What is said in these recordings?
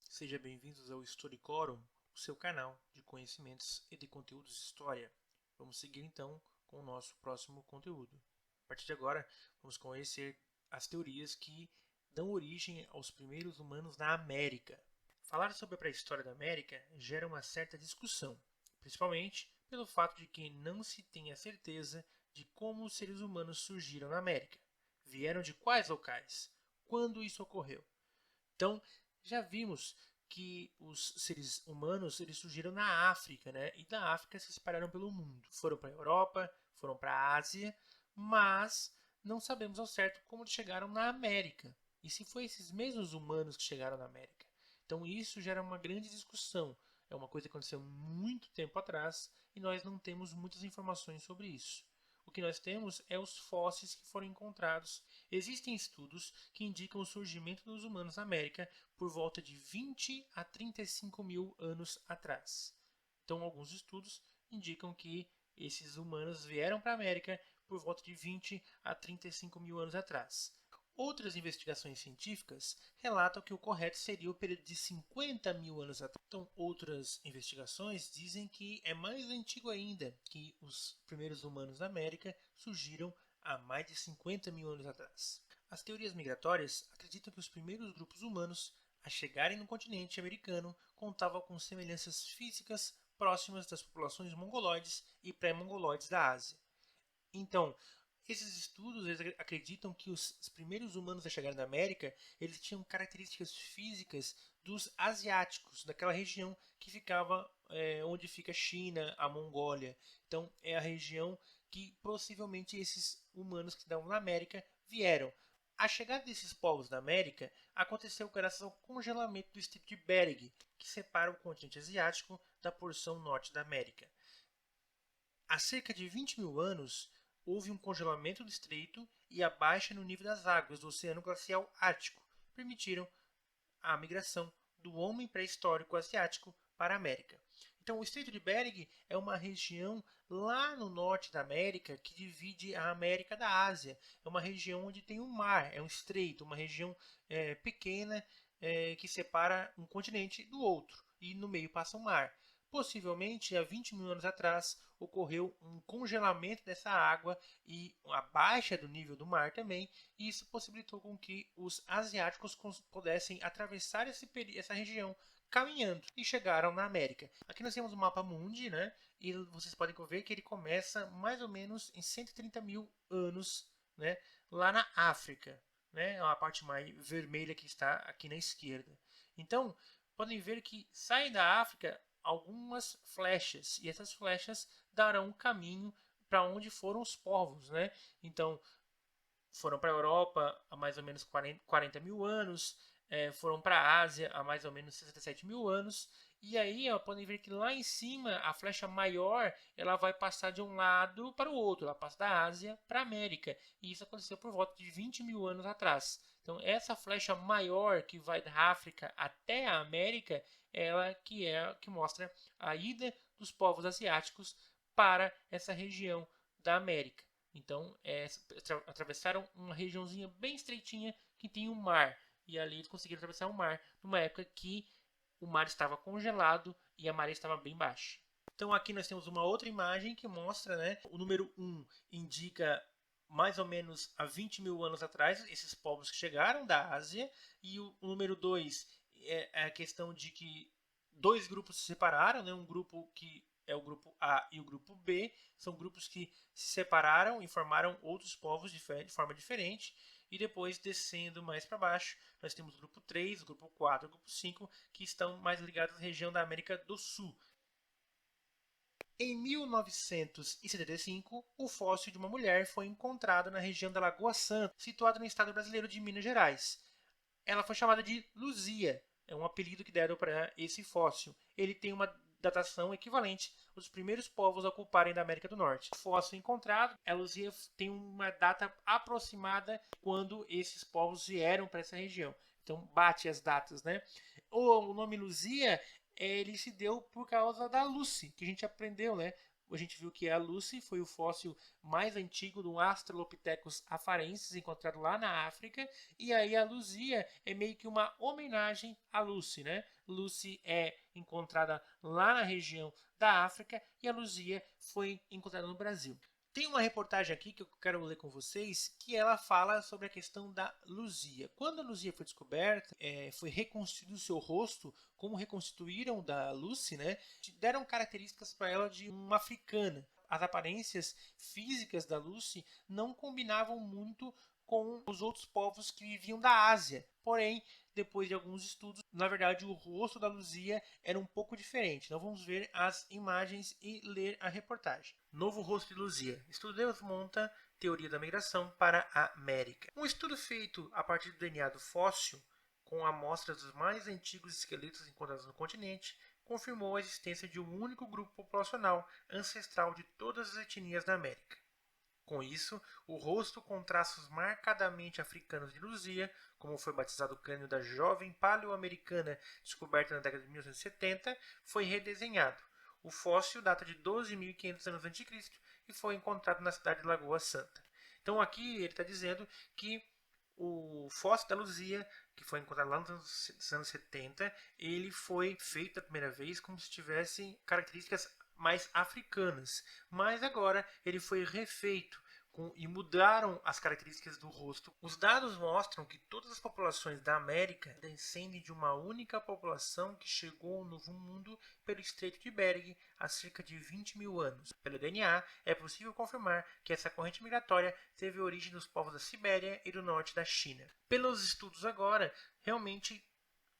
Sejam bem-vindos ao Storycorum, o seu canal de conhecimentos e de conteúdos de história. Vamos seguir então com o nosso próximo conteúdo. A partir de agora, vamos conhecer as teorias que dão origem aos primeiros humanos na América. Falar sobre a pré-história da América gera uma certa discussão, principalmente pelo fato de que não se tem a certeza de como os seres humanos surgiram na América. Vieram de quais locais? Quando isso ocorreu? Então, já vimos que os seres humanos eles surgiram na África, né? E da África se espalharam pelo mundo. Foram para a Europa, foram para a Ásia, mas não sabemos ao certo como eles chegaram na América. E se foi esses mesmos humanos que chegaram na América. Então isso gera uma grande discussão. É uma coisa que aconteceu muito tempo atrás e nós não temos muitas informações sobre isso. O que nós temos é os fósseis que foram encontrados. Existem estudos que indicam o surgimento dos humanos na América por volta de 20 a 35 mil anos atrás. Então, alguns estudos indicam que esses humanos vieram para a América por volta de 20 a 35 mil anos atrás. Outras investigações científicas relatam que o correto seria o período de 50 mil anos atrás. Então, outras investigações dizem que é mais antigo ainda, que os primeiros humanos da América surgiram há mais de 50 mil anos atrás. As teorias migratórias acreditam que os primeiros grupos humanos a chegarem no continente americano contavam com semelhanças físicas próximas das populações mongoloides e pré-mongoloides da Ásia. Então, esses estudos acreditam que os primeiros humanos a chegar na América eles tinham características físicas dos asiáticos, daquela região que ficava onde fica a China, a Mongólia. Então, é a região que possivelmente esses humanos que estavam na América vieram. A chegada desses povos na América aconteceu graças ao congelamento do Estreito de Bering, que separa o continente asiático da porção norte da América. Há cerca de 20 mil anos, houve um congelamento do estreito e a baixa no nível das águas do Oceano Glacial Ártico permitiram a migração do homem pré-histórico asiático para a América. Então, o Estreito de Bering é uma região lá no norte da América que divide a América da Ásia. É uma região onde tem um mar, é um estreito, uma região pequena que separa um continente do outro e no meio passa um mar. Possivelmente, há 20 mil anos atrás, ocorreu um congelamento dessa água e a baixa do nível do mar também, e isso possibilitou com que os asiáticos pudessem atravessar essa região caminhando e chegaram na América. Aqui nós temos o mapa mundi, né? E vocês podem ver que ele começa mais ou menos em 130 mil anos, né? Lá na África, né? É a parte mais vermelha que está aqui na esquerda. Então, podem ver que sai da África algumas flechas e essas flechas darão um caminho para onde foram os povos, né? Então foram para a Europa há mais ou menos 40 mil anos, foram para a Ásia há mais ou menos 67 mil anos. E aí, ó, podem ver que lá em cima a flecha maior ela vai passar de um lado para o outro, ela passa da Ásia para a América. E isso aconteceu por volta de 20 mil anos atrás. Então, essa flecha maior que vai da África até a América, ela que é que mostra a ida dos povos asiáticos para essa região da América. Então, atravessaram uma regiãozinha bem estreitinha que tem um mar. E ali eles conseguiram atravessar o mar numa época que o mar estava congelado e a maré estava bem baixa. Então aqui nós temos uma outra imagem que mostra, né, o número 1 indica mais ou menos há 20 mil anos atrás, esses povos que chegaram da Ásia, e o número 2 é a questão de que dois grupos se separaram, né, um grupo que é o grupo A e o grupo B, são grupos que se separaram e formaram outros povos de forma diferente, e depois descendo mais para baixo, nós temos o grupo 3, o grupo 4 e o grupo 5, que estão mais ligados à região da América do Sul. Em 1975, o fóssil de uma mulher foi encontrado na região da Lagoa Santa, situada no estado brasileiro de Minas Gerais. Ela foi chamada de Luzia, é um apelido que deram para esse fóssil. Ele tem uma datação equivalente aos primeiros povos a ocuparem da América do Norte. O fóssil encontrado, a Luzia tem uma data aproximada quando esses povos vieram para essa região. Então bate as datas, né? O nome Luzia ele se deu por causa da Lucy, que a gente aprendeu, né? a gente viu que a Lucy foi o fóssil mais antigo do Australopithecus afarensis, encontrado lá na África, e aí a Luzia é meio que uma homenagem à Lucy, né? Lucy é encontrada lá na região da África e a Luzia foi encontrada no Brasil. Tem uma reportagem aqui que eu quero ler com vocês, que ela fala sobre a questão da Luzia. Quando a Luzia foi descoberta, foi reconstruído o seu rosto, como reconstruíram da Lucy, né? Deram características para ela de uma africana. As aparências físicas da Lucy não combinavam muito com os outros povos que viviam da Ásia. Porém, depois de alguns estudos, na verdade o rosto da Luzia era um pouco diferente. Então vamos ver as imagens e ler a reportagem. Novo rosto de Luzia. Estudo desmonta teoria da migração para a América. Um estudo feito a partir do DNA do fóssil, com amostras dos mais antigos esqueletos encontrados no continente, confirmou a existência de um único grupo populacional ancestral de todas as etnias da América. Com isso, o rosto com traços marcadamente africanos de Luzia, como foi batizado o crânio da jovem paleo-americana descoberta na década de 1970, foi redesenhado. O fóssil data de 12.500 anos a.C. e foi encontrado na cidade de Lagoa Santa. Então aqui ele está dizendo que o fóssil da Luzia, que foi encontrado lá nos anos 70, ele foi feito a primeira vez como se tivesse características mais africanas, mas agora ele foi refeito e mudaram as características do rosto. Os dados mostram que todas as populações da América descendem de uma única população que chegou ao Novo Mundo pelo Estreito de Bering há cerca de 20 mil anos. Pelo DNA, é possível confirmar que essa corrente migratória teve origem nos povos da Sibéria e do norte da China. Pelos estudos agora, realmente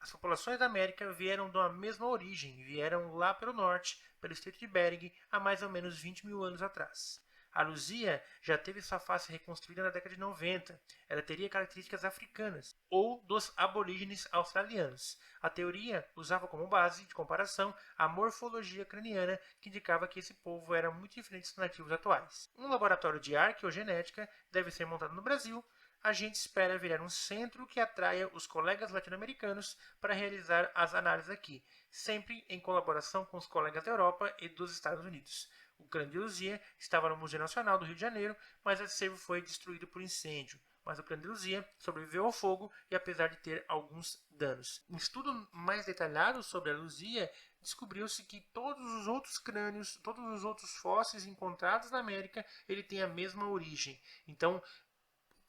as populações da América vieram da mesma origem, vieram lá pelo norte, pelo Estreito de Bering, há mais ou menos 20 mil anos atrás. A Luzia já teve sua face reconstruída na década de 90. Ela teria características africanas ou dos aborígenes australianos. A teoria usava como base de comparação a morfologia craniana, que indicava que esse povo era muito diferente dos nativos atuais. Um laboratório de arqueogenética deve ser montado no Brasil. A gente espera virar um centro que atraia os colegas latino-americanos para realizar as análises aqui, sempre em colaboração com os colegas da Europa e dos Estados Unidos. O crânio de Luzia estava no Museu Nacional do Rio de Janeiro, mas o acervo foi destruído por incêndio. Mas o crânio de Luzia sobreviveu ao fogo e apesar de ter alguns danos. Um estudo mais detalhado sobre a Luzia descobriu-se que todos os outros crânios, todos os outros fósseis encontrados na América, ele tem a mesma origem. Então,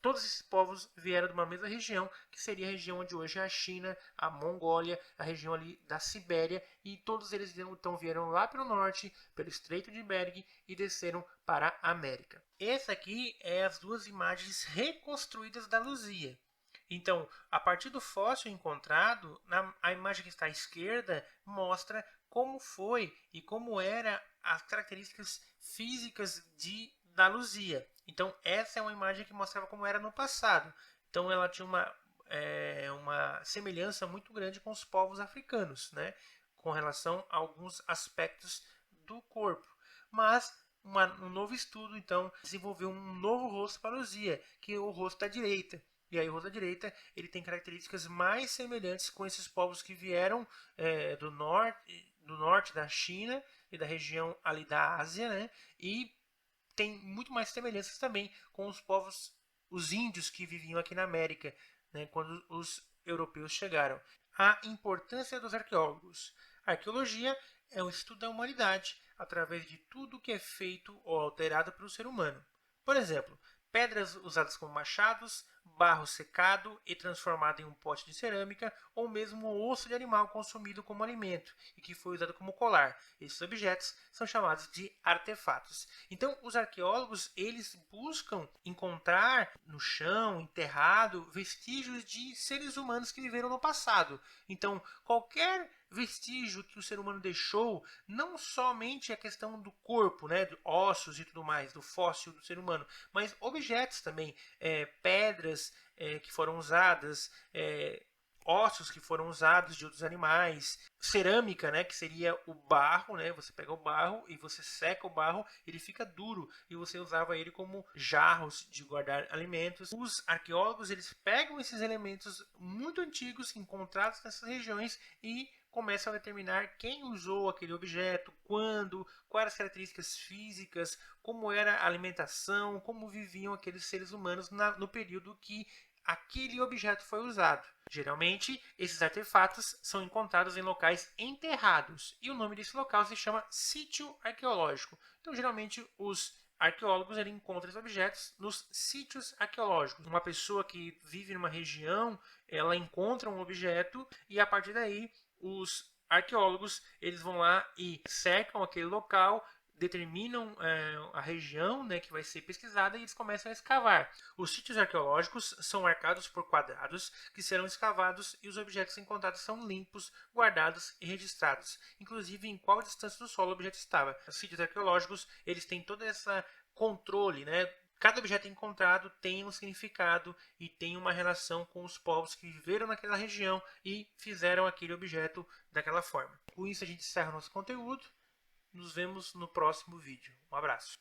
todos esses povos vieram de uma mesma região, que seria a região onde hoje é a China, a Mongólia, a região ali da Sibéria, e todos eles então vieram lá pelo norte, pelo Estreito de Bering e desceram para a América. Essa aqui é as duas imagens reconstruídas da Luzia. Então, a partir do fóssil encontrado, a imagem que está à esquerda mostra como foi e como eram as características físicas da Luzia. Então, essa é uma imagem que mostrava como era no passado. Então, ela tinha uma semelhança muito grande com os povos africanos, né? Com relação a alguns aspectos do corpo. Mas, um novo estudo, então, desenvolveu um novo rosto para a Luzia, que é o rosto da direita. E aí o rosto da direita ele tem características mais semelhantes com esses povos que vieram do norte da China e da região ali da Ásia, né? E tem muito mais semelhanças também com os povos, os índios que viviam aqui na América, né, quando os europeus chegaram. A importância dos arqueólogos. A arqueologia é o estudo da humanidade através de tudo que é feito ou alterado pelo ser humano. Por exemplo, pedras usadas como machados, barro secado e transformado em um pote de cerâmica, ou mesmo o osso de animal consumido como alimento e que foi usado como colar. Esses objetos são chamados de artefatos. Então, os arqueólogos eles buscam encontrar no chão, enterrado, vestígios de seres humanos que viveram no passado. Então, qualquer vestígio que o ser humano deixou, não somente a questão do corpo, né, de ossos e tudo mais, do fóssil do ser humano, mas objetos também, pedras que foram usadas, ossos que foram usados de outros animais, cerâmica, né, que seria o barro, né, você pega o barro e você seca o barro, ele fica duro e você usava ele como jarros de guardar alimentos. Os arqueólogos, eles pegam esses elementos muito antigos encontrados nessas regiões e começam a determinar quem usou aquele objeto, quando, quais as características físicas, como era a alimentação, como viviam aqueles seres humanos no período que aquele objeto foi usado. Geralmente, esses artefatos são encontrados em locais enterrados, e o nome desse local se chama sítio arqueológico. Então, geralmente, os arqueólogos encontram esses objetos nos sítios arqueológicos. Uma pessoa que vive numa região, ela encontra um objeto e, a partir daí, os arqueólogos eles vão lá e cercam aquele local, determinam a região, né, que vai ser pesquisada, e eles começam a escavar. Os sítios arqueológicos são marcados por quadrados que serão escavados e os objetos encontrados são limpos, guardados e registrados, inclusive em qual distância do solo o objeto estava. Os sítios arqueológicos eles têm todo esse controle, né? Cada objeto encontrado tem um significado e tem uma relação com os povos que viveram naquela região e fizeram aquele objeto daquela forma. Com isso a gente encerra o nosso conteúdo. Nos vemos no próximo vídeo. Um abraço.